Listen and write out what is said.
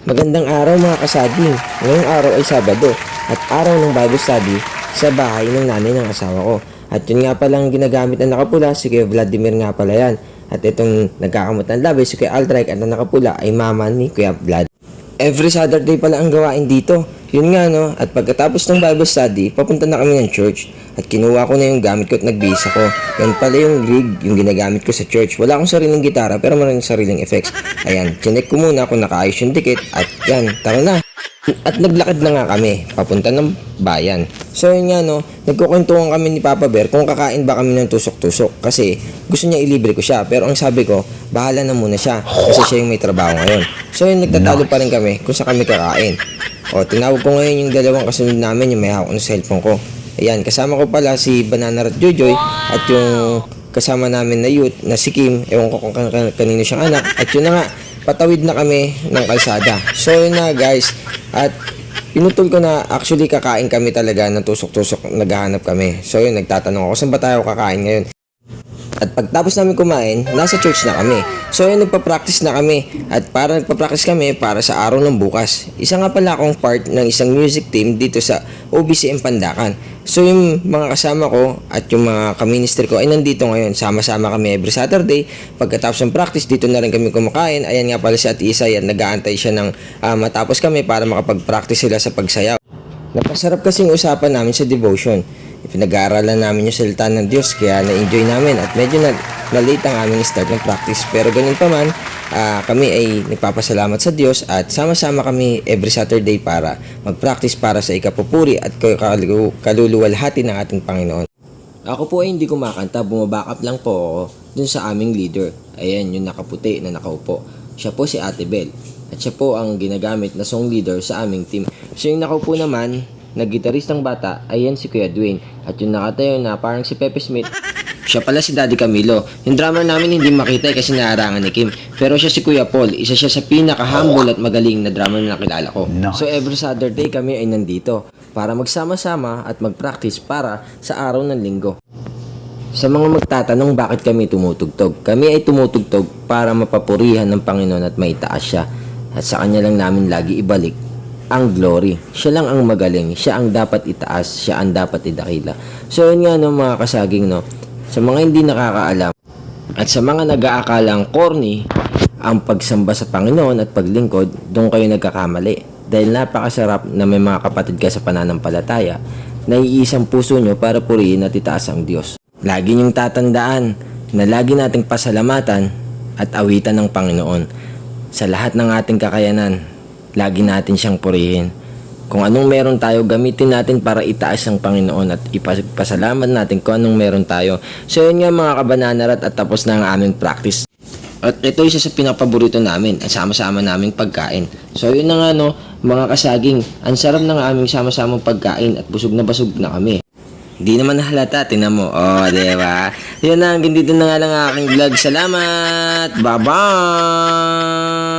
Magandang araw mga kasaging. Ngayong araw ay Sabado at araw ng Bible study sa bahay ng nanay ng asawa ko. At yun nga palang ginagamit na nakapula, si Kuya Vladimir nga pala yan. At itong nagkakamot ng labi, si Kuya Aldrich, at ang nakapula ay mama ni Kuya Vlad. Every Saturday pala ang gawain dito. Yun nga no, at pagkatapos ng Bible study, papunta na kami ng church. At kinuha ko na yung gamit ko at nagbihis ako. Yan pala yung rig, yung ginagamit ko sa church. Wala akong sariling gitara pero maraming sariling effects. Ayan, chinek ko muna kung nakaayos yung dikit. At yan, tara na. At naglakad na nga kami, papunta ng bayan. So yun nga no, nagkukwentuhan kami ni Papa Bear kung kakain ba kami ng tusok-tusok. Kasi gusto niya ilibre ko siya. Pero ang sabi ko, bahala na muna siya. Kasi siya yung may trabaho ngayon. So yun, nagtatalo pa rin kami kung saan kami kakain. O, tinawag ko ngayon yung dalawang kasunod namin, yung may hawak ng cellphone ko. Ayan, kasama ko pala si Banana at Jojoy at yung kasama namin na youth na si Kim, ewan ko kung kanino siyang anak. At yun na nga, patawid na kami ng kalsada. So yun na guys, at pinutol ko na actually kakain kami talaga ng tusok-tusok, naghahanap kami. So yun, nagtatanong ako, saan ba tayo kakain ngayon? At pagtapos namin kumain, nasa church na kami. So yun, nagpa-practice na kami. At para nagpa-practice kami para sa araw ng bukas. Isa nga pala akong part ng isang music team dito sa OBCM Pandakan. So yung mga kasama ko at yung mga ka-minister ko ay nandito ngayon. Sama-sama kami every Saturday. Pagkatapos ng practice, dito na rin kami kumakain. Ayan nga pala si Ate Isay at nag-aantay siya ng matapos kami para makapag-practice sila sa pagsayaw. Napasarap kasing usapan namin sa devotion. Pinag-aaralan namin yung salita ng Diyos kaya na-enjoy namin at medyo na-late ang aming start ng practice. Pero ganun pa man, kami ay nagpapasalamat sa Diyos at sama-sama kami every Saturday para mag-practice para sa ikapupuri at kaluluwalhati ng ating Panginoon. Ako po ay hindi kumakanta, bumabackup lang po ako dun sa aming leader. Ayan, yung nakaputi na nakaupo. Siya po si Ate Bel at siya po ang ginagamit na song leader sa aming team. So yung nakaupo naman, na gitaristang bata, ayan si Kuya Dwayne. At yung nakatayo na parang si Pepe Smith, siya pala si Daddy Camilo. Yung drummer namin hindi makita kasi naarangan ni Kim. Pero siya si Kuya Paul, isa siya sa pinaka-humble at magaling na drummer na nakilala ko. So every Saturday kami ay nandito para magsama-sama at mag-practice para sa araw ng linggo. Sa mga magtatanong bakit kami tumutugtog, kami ay tumutugtog para mapapurihan ng Panginoon at maitaas siya. At sa kanya lang namin lagi ibalik ang glory. Siya lang ang magaling. Siya ang dapat itaas. Siya ang dapat idakila. So yun nga no mga kasaging no. Sa mga hindi nakakaalam at sa mga nag-aakalang corny ang pagsamba sa Panginoon at paglingkod, doon kayo nagkakamali. Dahil napakasarap na may mga kapatid ka sa pananampalataya na iisang puso nyo para purihin at itaas ang Diyos. Lagi nyong tatandaan na lagi nating pasalamatan at awitan ng Panginoon sa lahat ng ating kakayanan. Lagi natin siyang purihin. Kung anong meron tayo, gamitin natin para itaas ang Panginoon at ipasalamat natin kung anong meron tayo. So yun nga mga kabananarat at tapos na ang aming practice. At ito isa sa pinapaborito namin at sama-sama naming pagkain. So yun na nga no, mga kasaging, ang sarap ng aming sama-samang pagkain at busog na kami. Hindi naman nahalata, tinan mo. Oh, diba? Yun na, hanggang dito na nga lang aking vlog. Salamat! Bye-bye!